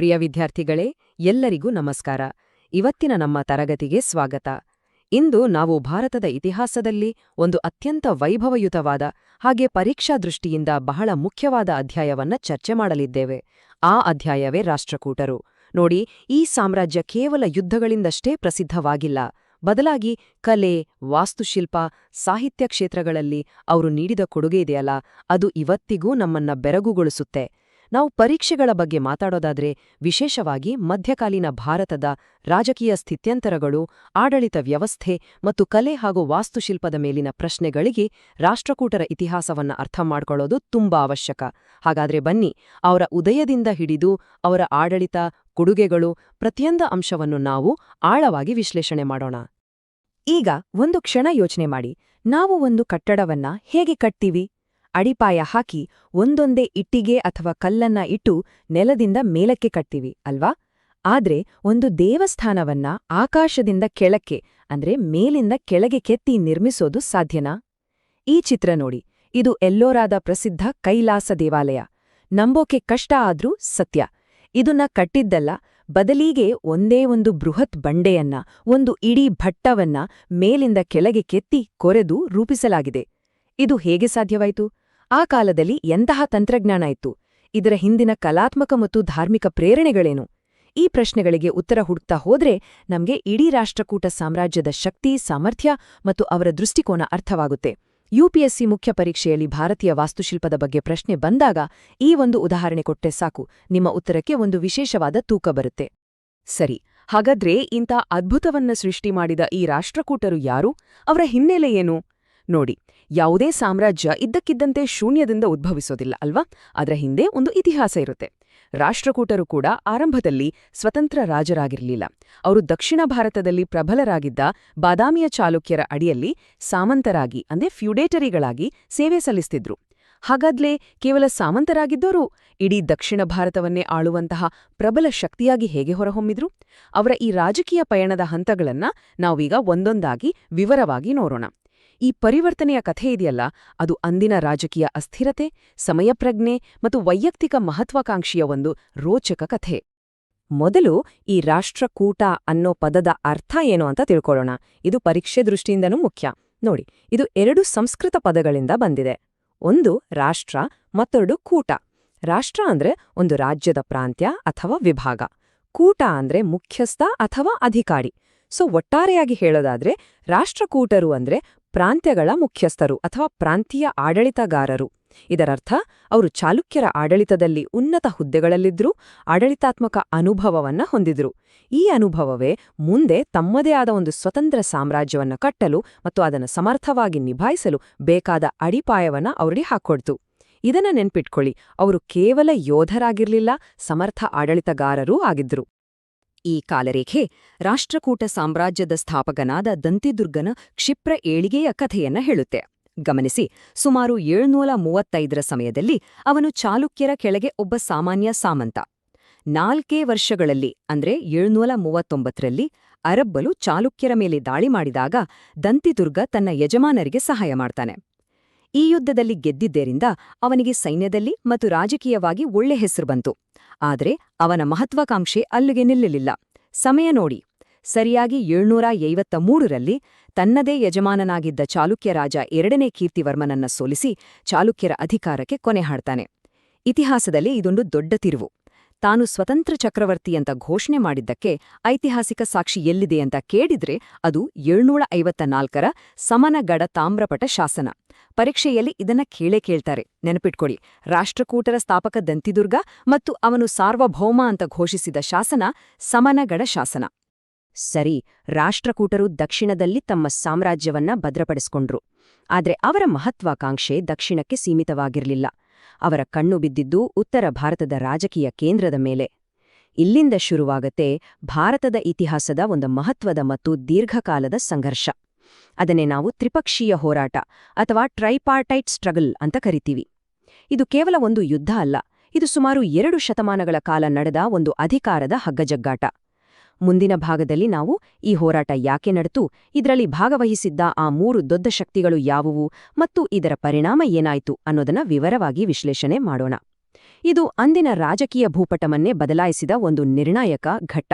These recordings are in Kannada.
ಪ್ರಿಯ ವಿದ್ಯಾರ್ಥಿಗಳೇ, ಎಲ್ಲರಿಗೂ ನಮಸ್ಕಾರ. ಇವತ್ತಿನ ನಮ್ಮ ತರಗತಿಗೆ ಸ್ವಾಗತ. ಇಂದು ನಾವು ಭಾರತದ ಇತಿಹಾಸದಲ್ಲಿ ಒಂದು ಅತ್ಯಂತ ವೈಭವಯುತವಾದ ಹಾಗೆ ಪರೀಕ್ಷಾ ದೃಷ್ಟಿಯಿಂದ ಬಹಳ ಮುಖ್ಯವಾದ ಅಧ್ಯಾಯವನ್ನ ಚರ್ಚೆ ಮಾಡಲಿದ್ದೇವೆ. ಆ ಅಧ್ಯಾಯವೇ ರಾಷ್ಟ್ರಕೂಟರು. ನೋಡಿ, ಈ ಸಾಮ್ರಾಜ್ಯ ಕೇವಲ ಯುದ್ಧಗಳಿಂದಷ್ಟೇ ಪ್ರಸಿದ್ಧವಾಗಿಲ್ಲ. ಬದಲಾಗಿ ಕಲೆ, ವಾಸ್ತುಶಿಲ್ಪ, ಸಾಹಿತ್ಯ ಕ್ಷೇತ್ರಗಳಲ್ಲಿ ಅವರು ನೀಡಿದ ಕೊಡುಗೆ ಇದೆಯಲ್ಲ, ಅದು ಇವತ್ತಿಗೂ ನಮ್ಮನ್ನ ಬೆರಗುಗೊಳಿಸುತ್ತೆ. ನಾವು ಪರೀಕ್ಷೆಗಳ ಬಗ್ಗೆ ಮಾತಾಡೋದಾದ್ರೆ ವಿಶೇಷವಾಗಿ ಮಧ್ಯಕಾಲೀನ ಭಾರತದ ರಾಜಕೀಯ ಸ್ಥಿತ್ಯಂತರಗಳು, ಆಡಳಿತ ವ್ಯವಸ್ಥೆ ಮತ್ತು ಕಲೆ ಹಾಗೂ ವಾಸ್ತುಶಿಲ್ಪದ ಮೇಲಿನ ಪ್ರಶ್ನೆಗಳಿಗೆ ರಾಷ್ಟ್ರಕೂಟರ ಇತಿಹಾಸವನ್ನ ಅರ್ಥ ಮಾಡ್ಕೊಳ್ಳೋದು ತುಂಬಾ ಅವಶ್ಯಕ. ಹಾಗಾದ್ರೆ ಬನ್ನಿ, ಅವರ ಉದಯದಿಂದ ಹಿಡಿದು ಅವರ ಆಡಳಿತ, ಕೊಡುಗೆಗಳು, ಪ್ರತಿಯೊಂದು ಅಂಶವನ್ನು ನಾವು ಆಳವಾಗಿ ವಿಶ್ಲೇಷಣೆ ಮಾಡೋಣ. ಈಗ ಒಂದು ಕ್ಷಣ ಯೋಚನೆ ಮಾಡಿ, ನಾವು ಒಂದು ಕಟ್ಟಡವನ್ನ ಹೇಗೆ ಕಟ್ತೀವಿ? ಅಡಿಪಾಯ ಹಾಕಿ ಒಂದೊಂದೇ ಇಟ್ಟಿಗೆ ಅಥವಾ ಕಲ್ಲನ್ನ ಇಟ್ಟು ನೆಲದಿಂದ ಮೇಲಕ್ಕೆ ಕಟ್ತೀವಿ ಅಲ್ವಾ? ಆದ್ರೆ ಒಂದು ದೇವಸ್ಥಾನವನ್ನ ಆಕಾಶದಿಂದ ಕೆಳಕ್ಕೆ ಅಂದ್ರೆ ಮೇಲಿಂದ ಕೆಳಗೆ ಕೆತ್ತಿ ನಿರ್ಮಿಸೋದು ಸಾಧ್ಯನಾ? ಈ ಚಿತ್ರ ನೋಡಿ, ಇದು ಎಲ್ಲೋರಾದ ಪ್ರಸಿದ್ಧ ಕೈಲಾಸ ದೇವಾಲಯ. ನಂಬೋಕೆ ಕಷ್ಟ ಆದ್ರೂ ಸತ್ಯ. ಇದನ್ನ ಕಟ್ಟಿದ್ದಲ್ಲ, ಬದಲಿಗೆ ಒಂದೇ ಒಂದು ಬೃಹತ್ ಬಂಡೆಯನ್ನ, ಒಂದು ಇಡೀ ಭಟ್ಟವನ್ನ ಮೇಲಿಂದ ಕೆಳಗೆ ಕೆತ್ತಿ ಕೊರೆದು ರೂಪಿಸಲಾಗಿದೆ. ಇದು ಹೇಗೆ ಸಾಧ್ಯವಾಯಿತು? ಆ ಕಾಲದಲ್ಲಿ ಎಂತಹ ತಂತ್ರಜ್ಞಾನ ಇತ್ತು? ಇದರ ಹಿಂದಿನ ಕಲಾತ್ಮಕ ಮತ್ತು ಧಾರ್ಮಿಕ ಪ್ರೇರಣೆಗಳೇನು? ಈ ಪ್ರಶ್ನೆಗಳಿಗೆ ಉತ್ತರ ಹುಡುಕ್ತಾ ಹೋದ್ರೆ ನಮ್ಗೆ ಇಡೀ ರಾಷ್ಟ್ರಕೂಟ ಸಾಮ್ರಾಜ್ಯದ ಶಕ್ತಿ, ಸಾಮರ್ಥ್ಯ ಮತ್ತು ಅವರ ದೃಷ್ಟಿಕೋನ ಅರ್ಥವಾಗುತ್ತೆ. ಯುಪಿಎಸ್ಸಿ ಮುಖ್ಯ ಪರೀಕ್ಷೆಯಲ್ಲಿ ಭಾರತೀಯ ವಾಸ್ತುಶಿಲ್ಪದ ಬಗ್ಗೆ ಪ್ರಶ್ನೆ ಬಂದಾಗ ಈ ಒಂದು ಉದಾಹರಣೆ ಕೊಟ್ಟೆ ಸಾಕು, ನಿಮ್ಮ ಉತ್ತರಕ್ಕೆ ಒಂದು ವಿಶೇಷವಾದ ತೂಕ ಬರುತ್ತೆ. ಸರಿ, ಹಾಗಾದ್ರೆ ಇಂಥ ಅದ್ಭುತವನ್ನ ಸೃಷ್ಟಿ ಮಾಡಿದ ಈ ರಾಷ್ಟ್ರಕೂಟರು ಯಾರು? ಅವರ ಹಿನ್ನೆಲೆ ಏನು? ನೋಡಿ, ಯಾವುದೇ ಸಾಮ್ರಾಜ್ಯ ಇದ್ದಕ್ಕಿದ್ದಂತೆ ಶೂನ್ಯದಿಂದ ಉದ್ಭವಿಸೋದಿಲ್ಲ ಅಲ್ವಾ? ಅದರ ಹಿಂದೆ ಒಂದು ಇತಿಹಾಸ ಇರುತ್ತೆ. ರಾಷ್ಟ್ರಕೂಟರು ಕೂಡ ಆರಂಭದಲ್ಲಿ ಸ್ವತಂತ್ರ ರಾಜರಾಗಿರಲಿಲ್ಲ. ಅವರು ದಕ್ಷಿಣ ಭಾರತದಲ್ಲಿ ಪ್ರಬಲರಾಗಿದ್ದ ಬಾದಾಮಿಯ ಚಾಲುಕ್ಯರ ಅಡಿಯಲ್ಲಿ ಸಾಮಂತರಾಗಿ ಅಂದ್ರೆ ಫ್ಯೂಡೇಟರಿಗಳಾಗಿ ಸೇವೆ ಸಲ್ಲಿಸ್ತಿದ್ರು. ಹಾಗಾದ್ಲೇ ಕೇವಲ ಸಾಮಂತರಾಗಿದ್ದವರು ಇಡೀ ದಕ್ಷಿಣ ಭಾರತವನ್ನೇ ಆಳುವಂತಹ ಪ್ರಬಲ ಶಕ್ತಿಯಾಗಿ ಹೇಗೆ ಹೊರಹೊಮ್ಮಿದ್ರು? ಅವರ ಈ ರಾಜಕೀಯ ಪಯಣದ ಹಂತಗಳನ್ನ ನಾವೀಗ ಒಂದೊಂದಾಗಿ ವಿವರವಾಗಿ ನೋಡೋಣ. ಈ ಪರಿವರ್ತನೆಯ ಕಥೆ ಇದೆಯಲ್ಲ, ಅದು ಅಂದಿನ ರಾಜಕೀಯ ಅಸ್ಥಿರತೆ, ಸಮಯಪ್ರಜ್ಞೆ ಮತ್ತು ವೈಯಕ್ತಿಕ ಮಹತ್ವಾಕಾಂಕ್ಷೆಯ ಒಂದು ರೋಚಕ ಕಥೆ. ಮೊದಲು ಈ ರಾಷ್ಟ್ರಕೂಟ ಅನ್ನೋ ಪದದ ಅರ್ಥ ಏನು ಅಂತ ತಿಳ್ಕೊಳ್ಳೋಣ. ಇದು ಪರೀಕ್ಷೆ ದೃಷ್ಟಿಯಿಂದನೂ ಮುಖ್ಯ. ನೋಡಿ, ಇದು 2 ಸಂಸ್ಕೃತ ಪದಗಳಿಂದ ಬಂದಿದೆ. ಒಂದು ರಾಷ್ಟ್ರ, ಮತ್ತೊಂದು ಕೂಟ. ರಾಷ್ಟ್ರ ಅಂದ್ರೆ ಒಂದು ರಾಜ್ಯದ ಪ್ರಾಂತ್ಯ ಅಥವಾ ವಿಭಾಗ. ಕೂಟ ಅಂದ್ರೆ ಮುಖ್ಯಸ್ಥ ಅಥವಾ ಅಧಿಕಾರಿ. ಒಟ್ಟಾರೆಯಾಗಿ ಹೇಳೋದಾದ್ರೆ ರಾಷ್ಟ್ರಕೂಟರು ಅಂದ್ರೆ ಪ್ರಾಂತ್ಯಗಳ ಮುಖ್ಯಸ್ಥರು ಅಥವಾ ಪ್ರಾಂತೀಯ ಆಡಳಿತಗಾರರು. ಇದರರ್ಥ ಅವರು ಚಾಲುಕ್ಯರ ಆಡಳಿತದಲ್ಲಿ ಉನ್ನತ ಹುದ್ದೆಗಳಲ್ಲಿದ್ರೂ ಆಡಳಿತಾತ್ಮಕ ಅನುಭವವನ್ನ ಹೊಂದಿದ್ರು. ಈ ಅನುಭವವೇ ಮುಂದೆ ತಮ್ಮದೇ ಆದ ಒಂದು ಸ್ವತಂತ್ರ ಸಾಮ್ರಾಜ್ಯವನ್ನ ಕಟ್ಟಲು ಮತ್ತು ಅದನ್ನು ಸಮರ್ಥವಾಗಿ ನಿಭಾಯಿಸಲು ಬೇಕಾದ ಅಡಿಪಾಯವನ್ನ ಅವರಿಗೆ ಹಾಕೊಡ್ತು. ಇದನ್ನ ನೆನ್ಪಿಟ್ಕೊಳ್ಳಿ, ಅವರು ಕೇವಲ ಯೋಧರಾಗಿರ್ಲಿಲ್ಲ, ಸಮರ್ಥ ಆಡಳಿತಗಾರರೂ ಆಗಿದ್ರು. ಈ ಕಾಲರೇಖೆ ರಾಷ್ಟ್ರಕೂಟ ಸಾಮ್ರಾಜ್ಯದ ಸ್ಥಾಪಕನಾದ ದಂತಿದುರ್ಗನ ಕ್ಷಿಪ್ರ ಏಳಿಗೆಯ ಕಥೆಯನ್ನ ಹೇಳುತ್ತೆ. ಗಮನಿಸಿ, ಸುಮಾರು 735ರ ಸಮಯದಲ್ಲಿ ಅವನು ಚಾಲುಕ್ಯರ ಕೆಳಗೆ ಒಬ್ಬ ಸಾಮಾನ್ಯ ಸಾಮಂತ. 4 ವರ್ಷಗಳಲ್ಲಿ ಅಂದ್ರೆ 739ರಲ್ಲಿ ಅರಬ್ಬಲು ಚಾಲುಕ್ಯರ ಮೇಲೆ ದಾಳಿ ಮಾಡಿದಾಗ ದಂತಿದುರ್ಗ ತನ್ನ ಯಜಮಾನರಿಗೆ ಸಹಾಯ ಮಾಡ್ತಾನೆ. ಈ ಯುದ್ಧದಲ್ಲಿ ಗೆದ್ದಿದ್ದರಿಂದ ಅವನಿಗೆ ಸೈನ್ಯದಲ್ಲಿ ಮತ್ತು ರಾಜಕೀಯವಾಗಿ ಒಳ್ಳೆ ಹೆಸರು ಬಂತು. ಆದರೆ ಅವನ ಮಹತ್ವಾಕಾಂಕ್ಷೆ ಅಲ್ಲಿಗೆ ನಿಲ್ಲಲಿಲ್ಲ. ಸಮಯ ನೋಡಿ, ಸರಿಯಾಗಿ 753ರಲ್ಲಿ ತನ್ನದೇ ಯಜಮಾನನಾಗಿದ್ದ ಚಾಲುಕ್ಯ ರಾಜ 2ನೇ ಕೀರ್ತಿವರ್ಮನನ್ನ ಸೋಲಿಸಿ ಚಾಲುಕ್ಯರ ಅಧಿಕಾರಕ್ಕೆ ಕೊನೆ ಹಾಡ್ತಾನೆ. ಇತಿಹಾಸದಲ್ಲಿ ಇದೊಂದು ದೊಡ್ಡ ತಿರುವು. ತಾನು ಸ್ವತಂತ್ರ ಚಕ್ರವರ್ತಿ ಅಂತ ಘೋಷಣೆ ಮಾಡಿದ್ದಕ್ಕೆ ಐತಿಹಾಸಿಕ ಸಾಕ್ಷಿ ಎಲ್ಲಿದೆ ಅಂತ ಕೇಳಿದ್ರೆ ಅದು 754ರ ಸಮನಗಡ ತಾಮ್ರಪಟ ಶಾಸನ. ಪರೀಕ್ಷೆಯಲ್ಲಿ ಇದನ್ನ ಕೇಳ್ತಾರೆ, ನೆನಪಿಟ್ಕೊಳ್ಳಿ. ರಾಷ್ಟ್ರಕೂಟರ ಸ್ಥಾಪಕ ದಂತಿದುರ್ಗ ಮತ್ತು ಅವನು ಸಾರ್ವಭೌಮ ಅಂತ ಘೋಷಿಸಿದ ಶಾಸನ ಸಮನಗಡ ಶಾಸನ. ಸರಿ, ರಾಷ್ಟ್ರಕೂಟರು ದಕ್ಷಿಣದಲ್ಲಿ ತಮ್ಮ ಸಾಮ್ರಾಜ್ಯವನ್ನ ಭದ್ರಪಡಿಸಿಕೊಂಡ್ರು. ಆದ್ರೆ ಅವರ ಮಹತ್ವಾಕಾಂಕ್ಷೆ ದಕ್ಷಿಣಕ್ಕೆ ಸೀಮಿತವಾಗಿರಲಿಲ್ಲ. ಅವರ ಕಣ್ಣು ಬಿದ್ದಿದ್ದು ಉತ್ತರ ಭಾರತದ ರಾಜಕೀಯ ಕೇಂದ್ರದ ಮೇಲೆ. ಇಲ್ಲಿಂದ ಶುರುವಾಗತ್ತೆ ಭಾರತದ ಇತಿಹಾಸದ ಒಂದು ಮಹತ್ವದ ಮತ್ತು ದೀರ್ಘಕಾಲದ ಸಂಘರ್ಷ. ಅದನ್ನೇ ನಾವು ತ್ರಿಪಕ್ಷೀಯ ಹೋರಾಟ ಅಥವಾ ಟ್ರೈಪಾರ್ಟೈಟ್ ಸ್ಟ್ರಗಲ್ ಅಂತ ಕರಿತೀವಿ. ಇದು ಕೇವಲ ಒಂದು ಯುದ್ಧ ಅಲ್ಲ, ಇದು ಸುಮಾರು 2 ಶತಮಾನಗಳ ಕಾಲ ನಡೆದ ಒಂದು ಅಧಿಕಾರದ ಹಗ್ಗಜಗ್ಗಾಟ. ಮುಂದಿನ ಭಾಗದಲ್ಲಿ ನಾವು ಈ ಹೋರಾಟ ಯಾಕೆ ನಡೆತು, ಇದರಲ್ಲಿ ಭಾಗವಹಿಸಿದ್ದ ಆ 3 ದೊಡ್ಡ ಶಕ್ತಿಗಳು ಯಾವುವು ಮತ್ತು ಇದರ ಪರಿಣಾಮ ಏನಾಯಿತು ಅನ್ನೋದನ್ನ ವಿವರವಾಗಿ ವಿಶ್ಲೇಷಣೆ ಮಾಡೋಣ. ಇದು ಅಂದಿನ ರಾಜಕೀಯ ಭೂಪಟವನ್ನೇ ಬದಲಾಯಿಸಿದ ಒಂದು ನಿರ್ಣಾಯಕ ಘಟ್ಟ.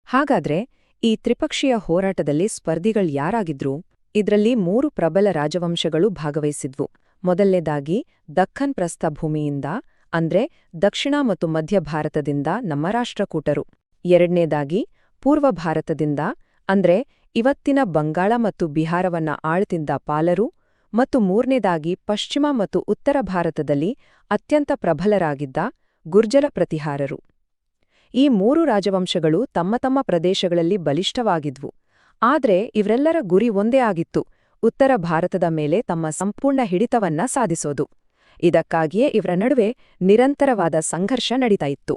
ಹಾಗಾದ್ರೆ ಈ ತ್ರಿಪಕ್ಷೀಯ ಹೋರಾಟದಲ್ಲಿ ಸ್ಪರ್ಧಿಗಳ್ಯಾರಾಗಿದ್ರು? ಇದ್ರಲ್ಲಿ 3 ಪ್ರಬಲ ರಾಜವಂಶಗಳು ಭಾಗವಹಿಸಿದ್ವು. ಮೊದಲನೇದಾಗಿ ದಖ್ಖನ್ ಪ್ರಸ್ಥಭೂಮಿಯಿಂದ ಅಂದ್ರೆ ದಕ್ಷಿಣ ಮತ್ತು ಮಧ್ಯ ಭಾರತದಿಂದ ನಮ್ಮ ರಾಷ್ಟ್ರಕೂಟರು. ಎರಡನೇದಾಗಿ ಪೂರ್ವ ಭಾರತದಿಂದ ಅಂದ್ರೆ ಇವತ್ತಿನ ಬಂಗಾಳ ಮತ್ತು ಬಿಹಾರವನ್ನ ಆಳ್ತಿದ್ದ ಪಾಲರು. ಮತ್ತು ಮೂರನೇದಾಗಿ ಪಶ್ಚಿಮ ಮತ್ತು ಉತ್ತರ ಭಾರತದಲ್ಲಿ ಅತ್ಯಂತ ಪ್ರಬಲರಾಗಿದ್ದ ಗುರ್ಜರ ಪ್ರತಿಹಾರರು. ಈ 3 ರಾಜವಂಶಗಳು ತಮ್ಮ ತಮ್ಮ ಪ್ರದೇಶಗಳಲ್ಲಿ ಬಲಿಷ್ಠವಾಗಿದ್ವು. ಆದ್ರೆ ಇವರೆಲ್ಲರ ಗುರಿ ಒಂದೇ ಆಗಿತ್ತು: ಉತ್ತರ ಭಾರತದ ಮೇಲೆ ತಮ್ಮ ಸಂಪೂರ್ಣ ಹಿಡಿತವನ್ನ ಸಾಧಿಸೋದು. ಇದಕ್ಕಾಗಿಯೇ ಇವರ ನಡುವೆ ನಿರಂತರವಾದ ಸಂಘರ್ಷ ನಡೀತಾ ಇತ್ತು.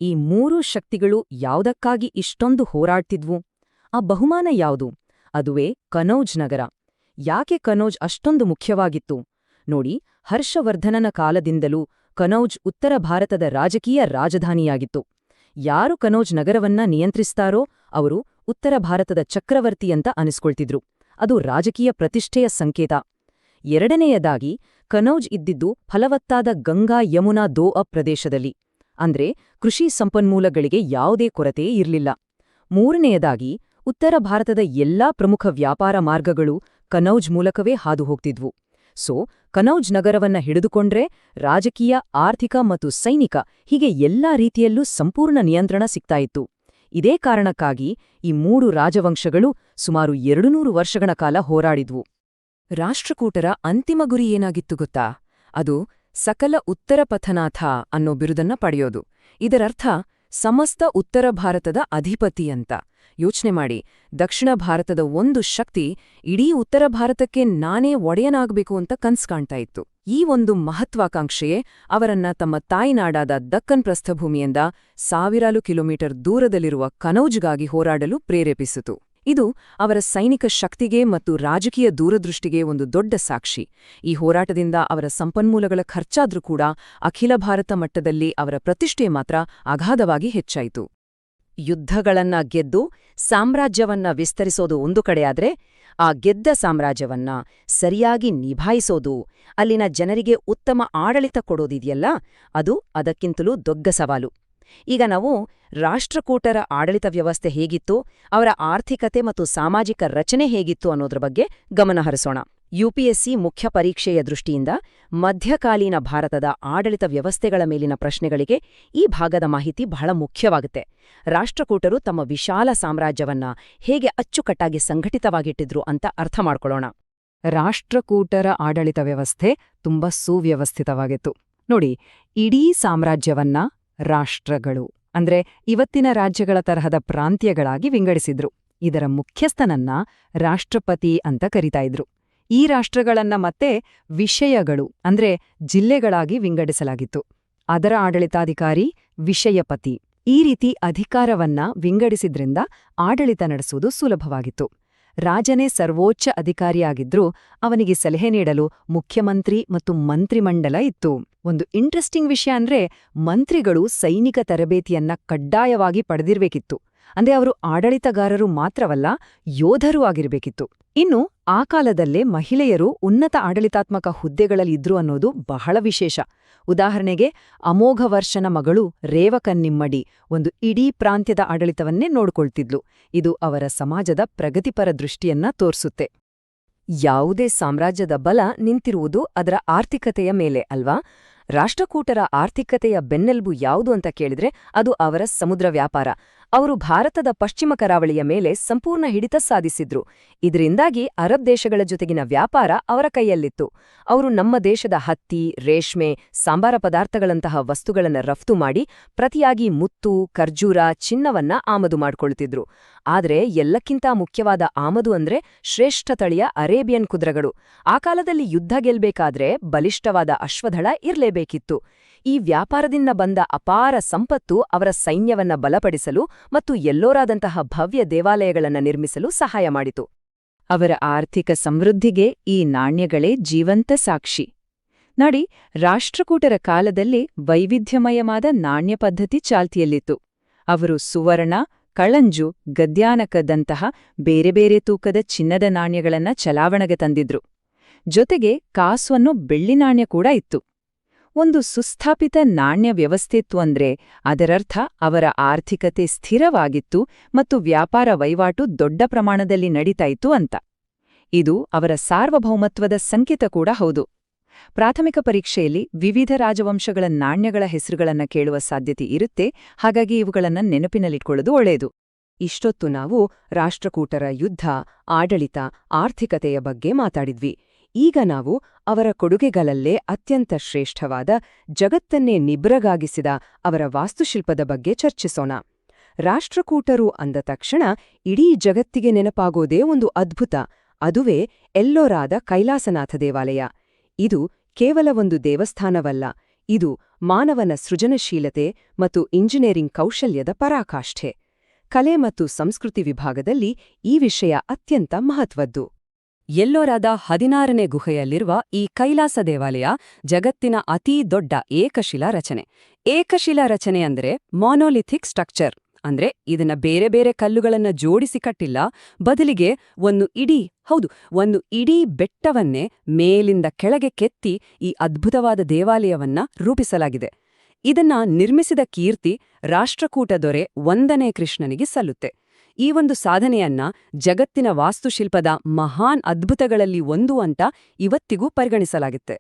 ಈ 3 ಶಕ್ತಿಗಳು ಯಾವುದಕ್ಕಾಗಿ ಇಷ್ಟೊಂದು ಹೋರಾಡ್ತಿದ್ವು? ಆ ಬಹುಮಾನ ಯಾವುದು? ಅದುವೇ ಕನೌಜ್ ನಗರ. ಯಾಕೆ ಕನೌಜ್ ಅಷ್ಟೊಂದು ಮುಖ್ಯವಾಗಿತ್ತು? ನೋಡಿ, ಹರ್ಷವರ್ಧನನ ಕಾಲದಿಂದಲೂ ಕನೌಜ್ ಉತ್ತರ ಭಾರತದ ರಾಜಕೀಯ ರಾಜಧಾನಿಯಾಗಿತ್ತು. ಯಾರು ಕನೌಜ್ ನಗರವನ್ನ ನಿಯಂತ್ರಿಸ್ತಾರೋ ಅವರು ಉತ್ತರ ಭಾರತದ ಚಕ್ರವರ್ತಿ ಅಂತ ಅನಿಸ್ಕೊಳ್ತಿದ್ರು. ಅದು ರಾಜಕೀಯ ಪ್ರತಿಷ್ಠೆಯ ಸಂಕೇತ. ಎರಡನೆಯದಾಗಿ, ಕನೌಜ್ ಇದ್ದಿದ್ದು ಫಲವತ್ತಾದ ಗಂಗಾ ಯಮುನಾ ದೋಅ ಪ್ರದೇಶದಲ್ಲಿ. ಅಂದ್ರೆ ಕೃಷಿ ಸಂಪನ್ಮೂಲಗಳಿಗೆ ಯಾವುದೇ ಕೊರತೆ ಇರ್ಲಿಲ್ಲ. ಮೂರನೆಯದಾಗಿ, ಉತ್ತರ ಭಾರತದ ಎಲ್ಲಾ ಪ್ರಮುಖ ವ್ಯಾಪಾರ ಮಾರ್ಗಗಳು ಕನೌಜ್ ಮೂಲಕವೇ ಹಾದು ಹೋಗ್ತಿದ್ವು. ಕನೌಜ್ ನಗರವನ್ನ ಹಿಡಿದುಕೊಂಡ್ರೆ ರಾಜಕೀಯ, ಆರ್ಥಿಕ ಮತ್ತು ಸೈನಿಕ ಹೀಗೆ ಎಲ್ಲಾ ರೀತಿಯಲ್ಲೂ ಸಂಪೂರ್ಣ ನಿಯಂತ್ರಣ ಸಿಗ್ತಾಯಿತ್ತು. ಇದೇ ಕಾರಣಕ್ಕಾಗಿ ಈ 3 ರಾಜವಂಶಗಳು ಸುಮಾರು 200 ವರ್ಷಗಳ ಕಾಲ ಹೋರಾಡಿದ್ವು. ರಾಷ್ಟ್ರಕೂಟರ ಅಂತಿಮ ಗುರಿ ಏನಾಗಿತ್ತು ಗೊತ್ತಾ? ಅದು ಸಕಲ ಉತ್ತರ ಪಥನಾಥ ಅನ್ನೋ ಬಿರುದನ್ನ ಪಡೆಯೋದು. ಇದರರ್ಥ ಸಮಸ್ತ ಉತ್ತರ ಭಾರತದ ಅಧಿಪತಿ ಅಂತ. ಯೋಚನೆ ಮಾಡಿ, ದಕ್ಷಿಣ ಭಾರತದ ಒಂದು ಶಕ್ತಿ ಇಡೀ ಉತ್ತರ ಭಾರತಕ್ಕೆ ನಾನೇ ಒಡೆಯನಾಗಬೇಕು ಅಂತ ಕನ್ಸ್ ಕಾಣ್ತಾ ಇತ್ತು. ಈ ಒಂದು ಮಹತ್ವಾಕಾಂಕ್ಷೆಯೇ ಅವರನ್ನ ತಮ್ಮ ತಾಯ್ನಾಡಾದ ದಕ್ಕನ್ ಪ್ರಸ್ಥಭೂಮಿಯಿಂದ ಸಾವಿರಾರು ಕಿಲೋಮೀಟರ್ ದೂರದಲ್ಲಿರುವ ಕನೌಜ್ಗಾಗಿ ಹೋರಾಡಲು ಪ್ರೇರೇಪಿಸಿತು. ಇದು ಅವರ ಸೈನಿಕ ಶಕ್ತಿಗೆ ಮತ್ತು ರಾಜಕೀಯ ದೂರದೃಷ್ಟಿಗೆ ಒಂದು ದೊಡ್ಡ ಸಾಕ್ಷಿ. ಈ ಹೋರಾಟದಿಂದ ಅವರ ಸಂಪನ್ಮೂಲಗಳ ಖರ್ಚಾದ್ರೂ ಕೂಡ ಅಖಿಲ ಭಾರತ ಮಟ್ಟದಲ್ಲಿ ಅವರ ಪ್ರತಿಷ್ಠೆ ಮಾತ್ರ ಅಗಾಧವಾಗಿ ಹೆಚ್ಚಾಯಿತು. ಯುದ್ಧಗಳನ್ನ ಗೆದ್ದು ಸಾಮ್ರಾಜ್ಯವನ್ನ ವಿಸ್ತರಿಸೋದು ಒಂದು ಕಡೆಯಾದ್ರೆ, ಆ ಗೆದ್ದ ಸಾಮ್ರಾಜ್ಯವನ್ನ ಸರಿಯಾಗಿ ನಿಭಾಯಿಸೋದು, ಅಲ್ಲಿನ ಜನರಿಗೆ ಉತ್ತಮ ಆಡಳಿತ ಕೊಡೋದಿದೆಯಲ್ಲ, ಅದು ಅದಕ್ಕಿಂತಲೂ ದೊಡ್ಡ ಸವಾಲು. ಈಗ ನಾವು ರಾಷ್ಟ್ರಕೂಟರ ಆಡಳಿತ ವ್ಯವಸ್ಥೆ ಹೇಗಿತ್ತು, ಅವರ ಆರ್ಥಿಕತೆ ಮತ್ತು ಸಾಮಾಜಿಕ ರಚನೆ ಹೇಗಿತ್ತು ಅನ್ನೋದ್ರ ಬಗ್ಗೆ ಗಮನಹರಿಸೋಣ. ಯುಪಿಎಸ್ಸಿ ಮುಖ್ಯ ಪರೀಕ್ಷೆಯ ದೃಷ್ಟಿಯಿಂದ ಮಧ್ಯಕಾಲೀನ ಭಾರತದ ಆಡಳಿತ ವ್ಯವಸ್ಥೆಗಳ ಮೇಲಿನ ಪ್ರಶ್ನೆಗಳಿಗೆ ಈ ಭಾಗದ ಮಾಹಿತಿ ಬಹಳ ಮುಖ್ಯವಾಗುತ್ತೆ. ರಾಷ್ಟ್ರಕೂಟರು ತಮ್ಮ ವಿಶಾಲ ಸಾಮ್ರಾಜ್ಯವನ್ನ ಹೇಗೆ ಅಚ್ಚುಕಟ್ಟಾಗಿ ಸಂಘಟಿತವಾಗಿಟ್ಟಿದ್ರು ಅಂತ ಅರ್ಥ ಮಾಡ್ಕೊಳ್ಳೋಣ. ರಾಷ್ಟ್ರಕೂಟರ ಆಡಳಿತ ವ್ಯವಸ್ಥೆ ತುಂಬಾ ಸುವ್ಯವಸ್ಥಿತವಾಗಿತ್ತು. ನೋಡಿ, ಇಡೀ ಸಾಮ್ರಾಜ್ಯವನ್ನ ರಾಷ್ಟ್ರಗಳು ಅಂದ್ರೆ ಇವತ್ತಿನ ರಾಜ್ಯಗಳ ತರಹದ ಪ್ರಾಂತ್ಯಗಳಾಗಿ ವಿಂಗಡಿಸಿದ್ರು. ಇದರ ಮುಖ್ಯಸ್ಥನನ್ನ ರಾಷ್ಟ್ರಪತಿ ಅಂತ ಕರೀತಾ ಇದ್ರು. ಈ ರಾಷ್ಟ್ರಗಳನ್ನ ಮತ್ತೆ ವಿಷಯಗಳು ಅಂದ್ರೆ ಜಿಲ್ಲೆಗಳಾಗಿ ವಿಂಗಡಿಸಲಾಗಿತ್ತು. ಅದರ ಆಡಳಿತಾಧಿಕಾರಿ ವಿಷಯಪತಿ. ಈ ರೀತಿ ಅಧಿಕಾರವನ್ನ ವಿಂಗಡಿಸಿದ್ರಿಂದ ಆಡಳಿತ ನಡೆಸುವುದು ಸುಲಭವಾಗಿತ್ತು. ರಾಜನೇ ಸರ್ವೋಚ್ಚ ಅಧಿಕಾರಿಯಾಗಿದ್ರೂ ಅವನಿಗೆ ಸಲಹೆ ನೀಡಲು ಮುಖ್ಯಮಂತ್ರಿ ಮತ್ತು ಮಂತ್ರಿಮಂಡಲ ಇತ್ತು. ಒಂದು ಇಂಟ್ರೆಸ್ಟಿಂಗ್ ವಿಷಯ ಅಂದ್ರೆ, ಮಂತ್ರಿಗಳು ಸೈನಿಕ ತರಬೇತಿಯನ್ನ ಕಡ್ಡಾಯವಾಗಿ ಪಡೆದಿರ್ಬೇಕಿತ್ತು. ಅಂದ್ರೆ ಅವರು ಆಡಳಿತಗಾರರು ಮಾತ್ರವಲ್ಲ, ಯೋಧರೂ ಆಗಿರ್ಬೇಕಿತ್ತು. ಇನ್ನು ಆ ಕಾಲದಲ್ಲೇ ಮಹಿಳೆಯರು ಉನ್ನತ ಆಡಳಿತಾತ್ಮಕ ಹುದ್ದೆಗಳಲ್ಲಿದ್ರು ಅನ್ನೋದು ಬಹಳ ವಿಶೇಷ. ಉದಾಹರಣೆಗೆ, ಅಮೋಘವರ್ಷನ ಮಗಳು ರೇವಕನ್ನಿಮ್ಮಡಿ ಒಂದು ಇಡೀ ಪ್ರಾಂತ್ಯದ ಆಡಳಿತವನ್ನೇ ನೋಡ್ಕೊಳ್ತಿದ್ಲು. ಇದು ಅವರ ಸಮಾಜದ ಪ್ರಗತಿಪರ ದೃಷ್ಟಿಯನ್ನ ತೋರ್ಸುತ್ತೆ. ಯಾವುದೇ ಸಾಮ್ರಾಜ್ಯದ ಬಲ ನಿಂತಿರುವುದು ಅದರ ಆರ್ಥಿಕತೆಯ ಮೇಲೆ ಅಲ್ವಾ? ರಾಷ್ಟ್ರಕೂಟರ ಆರ್ಥಿಕತೆಯ ಬೆನ್ನೆಲುಬು ಯಾವುದು ಅಂತ ಕೇಳಿದ್ರೆ ಅದು ಅವರ ಸಮುದ್ರ ವ್ಯಾಪಾರ. ಅವರು ಭಾರತದ ಪಶ್ಚಿಮ ಕರಾವಳಿಯ ಮೇಲೆ ಸಂಪೂರ್ಣ ಹಿಡಿತ ಸಾಧಿಸಿದ್ರು. ಇದರಿಂದಾಗಿ ಅರಬ್ ದೇಶಗಳ ಜೊತೆಗಿನ ವ್ಯಾಪಾರ ಅವರ ಕೈಯಲ್ಲಿತ್ತು. ಅವರು ನಮ್ಮ ದೇಶದ ಹತ್ತಿ, ರೇಷ್ಮೆ, ಸಾಂಬಾರ ಪದಾರ್ಥಗಳಂತಹ ವಸ್ತುಗಳನ್ನು ರಫ್ತು ಮಾಡಿ ಪ್ರತಿಯಾಗಿ ಮುತ್ತು, ಖರ್ಜೂರ, ಚಿನ್ನವನ್ನ ಆಮದು ಮಾಡಿಕೊಳ್ಳುತ್ತಿದ್ರು. ಆದರೆ ಎಲ್ಲಕ್ಕಿಂತ ಮುಖ್ಯವಾದ ಆಮದು ಅಂದ್ರೆ ಶ್ರೇಷ್ಠ ತಳಿಯ ಅರೇಬಿಯನ್ ಕುದುರೆಗಳು. ಆ ಕಾಲದಲ್ಲಿ ಯುದ್ಧ ಗೆಲ್ಬೇಕಾದ್ರೆ ಬಲಿಷ್ಠವಾದ ಅಶ್ವದಳ ಇರಲೇಬೇಕಿತ್ತು. ಈ ವ್ಯಾಪಾರದಿಂದ ಬಂದ ಅಪಾರ ಸಂಪತ್ತು ಅವರ ಸೈನ್ಯವನ್ನ ಬಲಪಡಿಸಲು ಮತ್ತು ಎಲ್ಲೋರಾದಂತಹ ಭವ್ಯ ದೇವಾಲಯಗಳನ್ನು ನಿರ್ಮಿಸಲು ಸಹಾಯ ಮಾಡಿತು. ಅವರ ಆರ್ಥಿಕ ಸಮೃದ್ಧಿಗೆ ಈ ನಾಣ್ಯಗಳೇ ಜೀವಂತ ಸಾಕ್ಷಿ. ನೋಡಿ, ರಾಷ್ಟ್ರಕೂಟರ ಕಾಲದಲ್ಲಿ ವೈವಿಧ್ಯಮಯವಾದ ನಾಣ್ಯ ಪದ್ಧತಿ ಚಾಲ್ತಿಯಲ್ಲಿತ್ತು. ಅವರು ಸುವರ್ಣ, ಕಳಂಜು, ಗದ್ಯಾನಕದಂತಹ ಬೇರೆ ಬೇರೆ ತೂಕದ ಚಿನ್ನದ ನಾಣ್ಯಗಳನ್ನ ಚಲಾವಣೆಗೆ ತಂದಿದ್ರು. ಜೊತೆಗೆ ಕಾಸು ಅನ್ನೋ ಬೆಳ್ಳಿ ನಾಣ್ಯ ಕೂಡ ಇತ್ತು. ಒಂದು ಸುಸ್ಥಾಪಿತ ನಾಣ್ಯ ವ್ಯವಸ್ಥೆತ್ತು ಅಂದ್ರೆ ಅದರರ್ಥ ಅವರ ಆರ್ಥಿಕತೆ ಸ್ಥಿರವಾಗಿತ್ತು ಮತ್ತು ವ್ಯಾಪಾರ ವಹಿವಾಟು ದೊಡ್ಡ ಪ್ರಮಾಣದಲ್ಲಿ ನಡೀತಾಯಿತು ಅಂತ. ಇದು ಅವರ ಸಾರ್ವಭೌಮತ್ವದ ಸಂಕೇತ ಕೂಡ ಹೌದು. ಪ್ರಾಥಮಿಕ ಪರೀಕ್ಷೆಯಲ್ಲಿ ವಿವಿಧ ರಾಜವಂಶಗಳ ನಾಣ್ಯಗಳ ಹೆಸರುಗಳನ್ನ ಕೇಳುವ ಸಾಧ್ಯತೆ ಇರುತ್ತೆ, ಹಾಗಾಗಿ ಇವುಗಳನ್ನ ನೆನಪಿನಲ್ಲಿಟ್ಕೊಳ್ಳೋದು ಒಳ್ಳೆಯದು. ಇಷ್ಟೊತ್ತು ನಾವು ರಾಷ್ಟ್ರಕೂಟರ ಯುದ್ಧ, ಆಡಳಿತ, ಆರ್ಥಿಕತೆಯ ಬಗ್ಗೆ ಮಾತಾಡಿದ್ವಿ. ಈಗ ನಾವು ಅವರ ಕೊಡುಗೆಗಳಲ್ಲೇ ಅತ್ಯಂತ ಶ್ರೇಷ್ಠವಾದ, ಜಗತ್ತನ್ನೇ ನಿಬ್ರಗಾಗಿಸಿದ ಅವರ ವಾಸ್ತುಶಿಲ್ಪದ ಬಗ್ಗೆ ಚರ್ಚಿಸೋಣ. ರಾಷ್ಟ್ರಕೂಟರು ಅಂದ ತಕ್ಷಣ ಇಡೀ ಜಗತ್ತಿಗೆ ನೆನಪಾಗೋದೇ ಒಂದು ಅದ್ಭುತ, ಅದುವೇ ಎಲ್ಲೋರಾದ ಕೈಲಾಸನಾಥ ದೇವಾಲಯ. ಇದು ಕೇವಲ ಒಂದು ದೇವಸ್ಥಾನವಲ್ಲ, ಇದು ಮಾನವನ ಸೃಜನಶೀಲತೆ ಮತ್ತು ಇಂಜಿನಿಯರಿಂಗ್ ಕೌಶಲ್ಯದ ಪರಾಕಾಷ್ಠೆ. ಕಲೆ ಮತ್ತು ಸಂಸ್ಕೃತಿ ವಿಭಾಗದಲ್ಲಿ ಈ ವಿಷಯ ಅತ್ಯಂತ ಮಹತ್ವದ್ದು. ಎಲ್ಲೋರಾದ 16ನೇ ಗುಹೆಯಲ್ಲಿರುವ ಈ ಕೈಲಾಸ ದೇವಾಲಯ ಜಗತ್ತಿನ ಅತೀ ದೊಡ್ಡ ಏಕಶಿಲಾ ರಚನೆ. ಏಕಶಿಲಾ ರಚನೆ ಅಂದ್ರೆ ಮೊನೊಲಿಥಿಕ್ ಸ್ಟ್ರಕ್ಚರ್. ಅಂದ್ರೆ ಇದನ್ನ ಬೇರೆ ಬೇರೆ ಕಲ್ಲುಗಳನ್ನ ಜೋಡಿಸಿ ಕಟ್ಟಿಲ್ಲ, ಬದಲಿಗೆ ಒಂದು ಇಡೀ ಬೆಟ್ಟವನ್ನೇ ಮೇಲಿಂದ ಕೆಳಗೆ ಕೆತ್ತಿ ಈ ಅದ್ಭುತವಾದ ದೇವಾಲಯವನ್ನ ರೂಪಿಸಲಾಗಿದೆ. ಇದನ್ನ ನಿರ್ಮಿಸಿದ ಕೀರ್ತಿ ರಾಷ್ಟ್ರಕೂಟ ದೊರೆ 1ನೇ ಕೃಷ್ಣನಿಗೆ ಸಲ್ಲುತ್ತೆ. ಈ ಒಂದು ಸಾಧನೆಯನ್ನ ಜಗತ್ತಿನ ವಾಸ್ತುಶಿಲ್ಪದ ಮಹಾನ್ ಅದ್ಭುತಗಳಲ್ಲಿ ಒಂದು ಅಂತ ಇವತ್ತಿಗೂ ಪರಿಗಣಿಸಲಾಗುತ್ತೆ.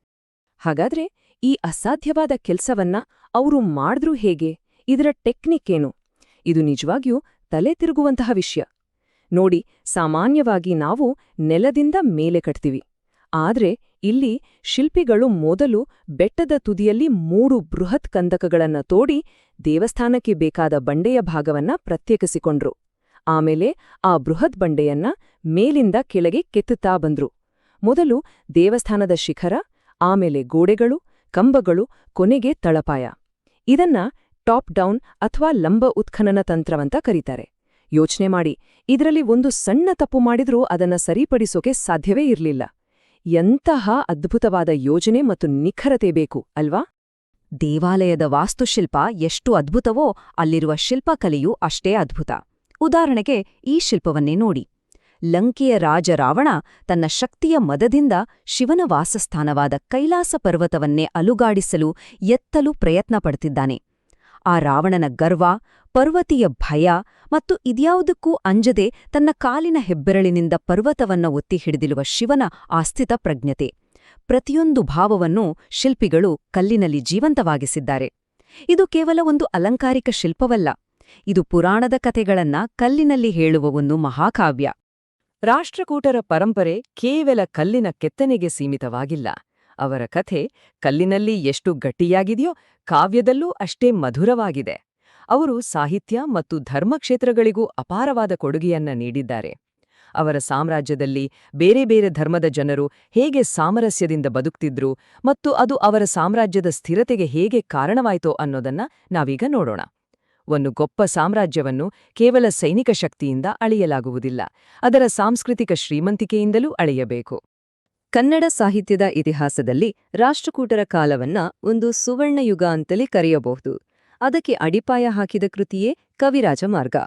ಹಾಗಾದ್ರೆ ಈ ಅಸಾಧ್ಯವಾದ ಕೆಲ್ಸವನ್ನ ಅವರು ಮಾಡಿದ್ರೂ ಹೇಗೆ? ಇದರ ಟೆಕ್ನಿಕ್ ಏನು? ಇದು ನಿಜವಾಗಿಯೂ ತಲೆ ತಿರುಗುವಂತಹ ವಿಷಯ. ನೋಡಿ, ಸಾಮಾನ್ಯವಾಗಿ ನಾವು ನೆಲದಿಂದ ಮೇಲೆ ಕಟ್ತೀವಿ. ಆದ್ರೆ ಇಲ್ಲಿ ಶಿಲ್ಪಿಗಳು ಮೊದಲು ಬೆಟ್ಟದ ತುದಿಯಲ್ಲಿ 3 ಬೃಹತ್ ಕಂದಕಗಳನ್ನ ತೋಡಿ ದೇವಸ್ಥಾನಕ್ಕೆ ಬೇಕಾದ ಬಂಡೆಯ ಭಾಗವನ್ನ ಪ್ರತ್ಯೇಕಿಸಿಕೊಂಡ್ರು. ಆಮೇಲೆ ಆ ಬೃಹತ್ ಬಂಡೆಯನ್ನ ಮೇಲಿಂದ ಕೆಳಗೆ ಕೆತ್ತುತ್ತಾ ಬಂದ್ರು. ಮೊದಲು ದೇವಸ್ಥಾನದ ಶಿಖರ, ಆಮೇಲೆ ಗೋಡೆಗಳು, ಕಂಬಗಳು, ಕೊನೆಗೆ ತಳಪಾಯ. ಇದನ್ನ ಟಾಪ್ ಡೌನ್ ಅಥವಾ ಲಂಬ ಉತ್ಖನನ ತಂತ್ರವಂತ ಕರೀತಾರೆ. ಯೋಚನೆ ಮಾಡಿ, ಇದರಲ್ಲಿ ಒಂದು ಸಣ್ಣ ತಪ್ಪು ಮಾಡಿದ್ರೂ ಅದನ್ನ ಸರಿಪಡಿಸೋಕೆ ಸಾಧ್ಯವೇ ಇರಲಿಲ್ಲ. ಎಂತಹ ಅದ್ಭುತವಾದ ಯೋಜನೆ ಮತ್ತು ನಿಖರತೆ ಬೇಕು ಅಲ್ವಾ? ದೇವಾಲಯದ ವಾಸ್ತುಶಿಲ್ಪ ಎಷ್ಟು ಅದ್ಭುತವೋ ಅಲ್ಲಿರುವ ಶಿಲ್ಪಕಲೆಯೂ ಅಷ್ಟೇ ಅದ್ಭುತ. ಉದಾಹರಣೆಗೆ ಈ ಶಿಲ್ಪವನ್ನೇ ನೋಡಿ. ಲಂಕೆಯ ರಾಜ ರಾವಣ ತನ್ನ ಶಕ್ತಿಯ ಮದದಿಂದ ಶಿವನ ವಾಸಸ್ಥಾನವಾದ ಕೈಲಾಸ ಪರ್ವತವನ್ನೇ ಅಲುಗಾಡಿಸಲು ಎತ್ತಲು ಪ್ರಯತ್ನ ಪಡುತ್ತಿದ್ದಾನೆ. ಆ ರಾವಣನ ಗರ್ವ, ಪರ್ವತೀಯ ಭಯ ಮತ್ತು ಇದ್ಯಾವುದಕ್ಕೂ ಅಂಜದೆ ತನ್ನ ಕಾಲಿನ ಹೆಬ್ಬೆರಳಿನಿಂದ ಪರ್ವತವನ್ನ ಒತ್ತಿ ಹಿಡಿದಿರುವ ಶಿವನ ಆಸ್ಥಿತ ಪ್ರಜ್ಞತೆ. ಪ್ರತಿಯೊಂದು ಭಾವವನ್ನೂ ಶಿಲ್ಪಿಗಳು ಕಲ್ಲಿನಲ್ಲಿ ಜೀವಂತವಾಗಿಸಿದ್ದಾರೆ. ಇದು ಕೇವಲ ಒಂದು ಅಲಂಕಾರಿಕ ಶಿಲ್ಪವಲ್ಲ, ಇದು ಪುರಾಣದ ಕಥೆಗಳನ್ನ ಕಲ್ಲಿನಲ್ಲಿ ಹೇಳುವ ಒಂದು ಮಹಾಕಾವ್ಯ. ರಾಷ್ಟ್ರಕೂಟರ ಪರಂಪರೆ ಕೇವಲ ಕಲ್ಲಿನ ಕೆತ್ತನೆಗೆ ಸೀಮಿತವಾಗಿಲ್ಲ. ಅವರ ಕಥೆ ಕಲ್ಲಿನಲ್ಲಿ ಎಷ್ಟು ಗಟ್ಟಿಯಾಗಿದೆಯೋ ಕಾವ್ಯದಲ್ಲೂ ಅಷ್ಟೇ ಮಧುರವಾಗಿದೆ. ಅವರು ಸಾಹಿತ್ಯ ಮತ್ತು ಧರ್ಮಕ್ಷೇತ್ರಗಳಿಗೂ ಅಪಾರವಾದ ಕೊಡುಗೆಯನ್ನ ನೀಡಿದ್ದಾರೆ. ಅವರ ಸಾಮ್ರಾಜ್ಯದಲ್ಲಿ ಬೇರೆ ಬೇರೆ ಧರ್ಮದ ಜನರು ಹೇಗೆ ಸಾಮರಸ್ಯದಿಂದ ಬದುಕ್ತಿದ್ರು ಮತ್ತು ಅದು ಅವರ ಸಾಮ್ರಾಜ್ಯದ ಸ್ಥಿರತೆಗೆ ಹೇಗೆ ಕಾರಣವಾಯಿತೋ ಅನ್ನೋದನ್ನ ನಾವೀಗ ನೋಡೋಣ. ಒಂದು ಗొప్ప ಸಾಮ್ರಾಜ್ಯವನ್ನು ಕೇವಲ ಸೈನಿಕ ಶಕ್ತಿಯಿಂದ ಅಳೆಯಲಾಗುವುದಿಲ್ಲ, ಅದರ ಸಾಂಸ್ಕೃತಿಕ ಶ್ರೀಮಂತಿಕೆಯಿಂದಲೂ ಅಳೆಯಬೇಕು. ಕನ್ನಡ ಸಾಹಿತ್ಯದ ಇತಿಹಾಸದಲ್ಲಿ ರಾಷ್ಟ್ರಕೂಟರ ಕಾಲವನ್ನ ಒಂದು ಸುವರ್ಣಯುಗ ಅಂತಲೇ ಕರೆಯಬಹುದು. ಅದಕ್ಕೆ ಅಡಿಪಾಯ ಹಾಕಿದ ಕೃತಿಯೇ ಕವಿರಾಜಮಾರ್ಗ.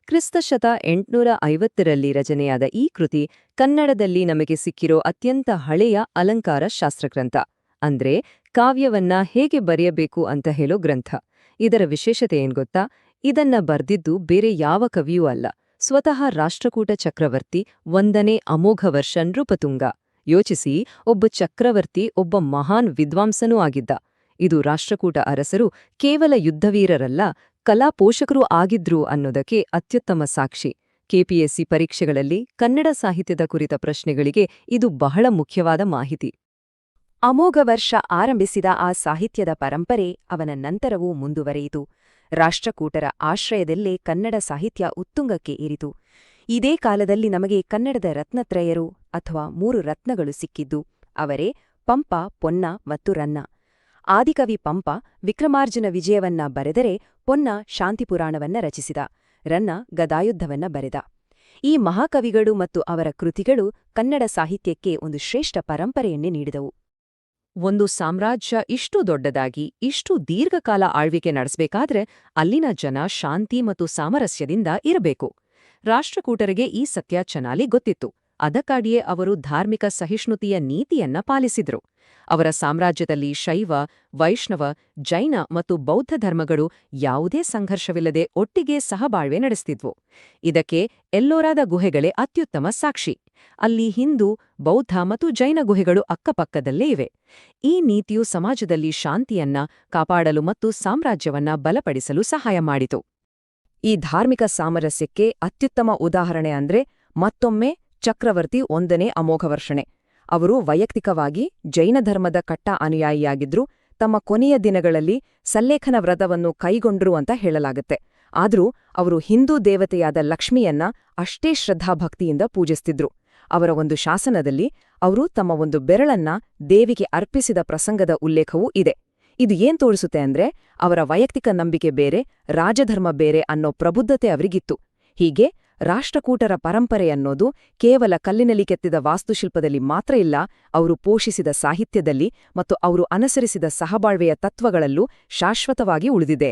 ಕ್ರಿಸ್ತಶಕ 850ರಲ್ಲಿ ರಚನೆಯಾದ ಈ ಕೃತಿ ಕನ್ನಡದಲ್ಲಿ ನಮಗೆ ಸಿಕ್ಕಿರೋ ಅತ್ಯಂತ ಹಳೆಯ ಅಲಂಕಾರ ಶಾಸ್ತ್ರಗ್ರಂಥ. ಅಂದ್ರೆ ಕಾವ್ಯವನ್ನ ಹೇಗೆ ಬರೆಯಬೇಕು ಅಂತ ಹೇಳೋ ಗ್ರಂಥ. ಇದರ ವಿಶೇಷತೆ ಏನ್ಗೊತ್ತಾ? ಇದನ್ನ ಬರ್ದಿದ್ದು ಬೇರೆ ಯಾವ ಕವಿಯೂ ಅಲ್ಲ, ಸ್ವತಃ ರಾಷ್ಟ್ರಕೂಟ ಚಕ್ರವರ್ತಿ 1ನೇ ಅಮೋಘ ವರ್ಷ ನೃಪತುಂಗ. ಯೋಚಿಸಿ, ಒಬ್ಬ ಚಕ್ರವರ್ತಿ ಒಬ್ಬ ಮಹಾನ್ ವಿದ್ವಾಂಸನೂ ಆಗಿದ್ದ. ಇದು ರಾಷ್ಟ್ರಕೂಟ ಅರಸರು ಕೇವಲ ಯುದ್ಧವೀರರಲ್ಲ, ಕಲಾಪೋಷಕರೂ ಆಗಿದ್ರು ಅನ್ನೋದಕ್ಕೆ ಅತ್ಯುತ್ತಮ ಸಾಕ್ಷಿ. ಕೆಪಿಎಸ್ಸಿ ಪರೀಕ್ಷೆಗಳಲ್ಲಿ ಕನ್ನಡ ಸಾಹಿತ್ಯದ ಕುರಿತ ಪ್ರಶ್ನೆಗಳಿಗೆ ಇದು ಬಹಳ ಮುಖ್ಯವಾದ ಮಾಹಿತಿ. ಅಮೋಘ ವರ್ಷ ಆರಂಭಿಸಿದ ಆ ಸಾಹಿತ್ಯದ ಪರಂಪರೆ ಅವನ ನಂತರವೂ ಮುಂದುವರೆಯಿತು. ರಾಷ್ಟ್ರಕೂಟರ ಆಶ್ರಯದಲ್ಲೇ ಕನ್ನಡ ಸಾಹಿತ್ಯ ಉತ್ತುಂಗಕ್ಕೆ ಏರಿತು. ಇದೇ ಕಾಲದಲ್ಲಿ ನಮಗೆ ಕನ್ನಡದ ರತ್ನತ್ರಯರು ಅಥವಾ 3 ರತ್ನಗಳು ಸಿಕ್ಕಿದ್ದು. ಅವರೇ ಪಂಪ, ಪೊನ್ನ ಮತ್ತು ರನ್ನ. ಆದಿಕವಿ ಪಂಪ ವಿಕ್ರಮಾರ್ಜುನ ವಿಜಯವನ್ನ ಬರೆದರೆ, ಪೊನ್ನ ಶಾಂತಿಪುರಾಣವನ್ನ ರಚಿಸಿದ, ರನ್ನ ಗದಾಯುದ್ಧವನ್ನ ಬರೆದ. ಈ ಮಹಾಕವಿಗಳು ಮತ್ತು ಅವರ ಕೃತಿಗಳು ಕನ್ನಡ ಸಾಹಿತ್ಯಕ್ಕೆ ಒಂದು ಶ್ರೇಷ್ಠ ಪರಂಪರೆಯನ್ನೇ ನೀಡಿದವು. ಒಂದು ಸಾಮ್ರಾಜ್ಯ ಇಷ್ಟು ದೊಡ್ಡದಾಗಿ ಇಷ್ಟು ದೀರ್ಘಕಾಲ ಆಳ್ವಿಕೆ ನಡೆಸಬೇಕಾದ್ರೆ ಅಲ್ಲಿನ ಜನ ಶಾಂತಿ ಮತ್ತು ಸಾಮರಸ್ಯದಿಂದ ಇರಬೇಕು. ರಾಷ್ಟ್ರಕೂಟರಿಗೆ ಈ ಸತ್ಯ ಚೆನ್ನಾಗಿ ಗೊತ್ತಿತ್ತು. ಅದಕ್ಕಾಗಿಯೇ ಅವರು ಧಾರ್ಮಿಕ ಸಹಿಷ್ಣುತೆಯ ನೀತಿಯನ್ನ ಪಾಲಿಸಿದ್ರು. ಅವರ ಸಾಮ್ರಾಜ್ಯದಲ್ಲಿ ಶೈವ, ವೈಷ್ಣವ, ಜೈನ ಮತ್ತು ಬೌದ್ಧ ಧರ್ಮಗಳು ಯಾವುದೇ ಸಂಘರ್ಷವಿಲ್ಲದೆ ಒಟ್ಟಿಗೆ ಸಹಬಾಳ್ವೆ ನಡೆಸ್ತಿದ್ವು. ಇದಕ್ಕೆ ಎಲ್ಲೋರಾದ ಗುಹೆಗಳೇ ಅತ್ಯುತ್ತಮ ಸಾಕ್ಷಿ. ಅಲ್ಲಿ ಹಿಂದೂ, ಬೌದ್ಧ ಮತ್ತು ಜೈನ ಗುಹೆಗಳು ಅಕ್ಕಪಕ್ಕದಲ್ಲೇ ಇವೆ. ಈ ನೀತಿಯು ಸಮಾಜದಲ್ಲಿ ಶಾಂತಿಯನ್ನ ಕಾಪಾಡಲು ಮತ್ತು ಸಾಮ್ರಾಜ್ಯವನ್ನ ಬಲಪಡಿಸಲು ಸಹಾಯ ಮಾಡಿತು. ಈ ಧಾರ್ಮಿಕ ಸಾಮರಸ್ಯಕ್ಕೆ ಅತ್ಯುತ್ತಮ ಉದಾಹರಣೆ ಅಂದ್ರೆ ಮತ್ತೊಮ್ಮೆ ಚಕ್ರವರ್ತಿ 1ನೇ ಅಮೋಘವರ್ಷಣೆ. ಅವರು ವೈಯಕ್ತಿಕವಾಗಿ ಜೈನ ಧರ್ಮದ ಕಟ್ಟ ಅನುಯಾಯಿಯಾಗಿದ್ರು, ತಮ್ಮ ಕೊನೆಯ ದಿನಗಳಲ್ಲಿ ಸಲ್ಲೇಖನ ವ್ರತವನ್ನು ಕೈಗೊಂಡ್ರು ಅಂತ ಹೇಳಲಾಗುತ್ತೆ. ಆದರೂ ಅವರು ಹಿಂದೂ ದೇವತೆಯಾದ ಲಕ್ಷ್ಮಿಯನ್ನ ಅಷ್ಟೇ ಶ್ರದ್ಧಾಭಕ್ತಿಯಿಂದ ಪೂಜಿಸ್ತಿದ್ರು. ಅವರ ಒಂದು ಶಾಸನದಲ್ಲಿ ಅವರು ತಮ್ಮ ಒಂದು ಬೆರಳನ್ನ ದೇವಿಗೆ ಅರ್ಪಿಸಿದ ಪ್ರಸಂಗದ ಉಲ್ಲೇಖವೂ ಇದೆ. ಇದು ಏನ್ ತೋರಿಸುತ್ತೆ ಅಂದ್ರೆ ಅವರ ವೈಯಕ್ತಿಕ ನಂಬಿಕೆ ಬೇರೆ, ರಾಜಧರ್ಮ ಬೇರೆ ಅನ್ನೋ ಪ್ರಬುದ್ಧತೆ ಅವರಿಗಿತ್ತು. ಹೀಗೆ ರಾಷ್ಟ್ರಕೂಟರ ಪರಂಪರೆ ಅನ್ನೋದು ಕೇವಲ ಕಲ್ಲಿನಲ್ಲಿ ಕೆತ್ತಿದ ವಾಸ್ತುಶಿಲ್ಪದಲ್ಲಿ ಮಾತ್ರ ಇಲ್ಲ, ಅವರು ಪೋಷಿಸಿದ ಸಾಹಿತ್ಯದಲ್ಲಿ ಮತ್ತು ಅವರು ಅನುಸರಿಸಿದ ಸಹಬಾಳ್ವೆಯ ತತ್ವಗಳಲ್ಲೂ ಶಾಶ್ವತವಾಗಿ ಉಳಿದಿದೆ.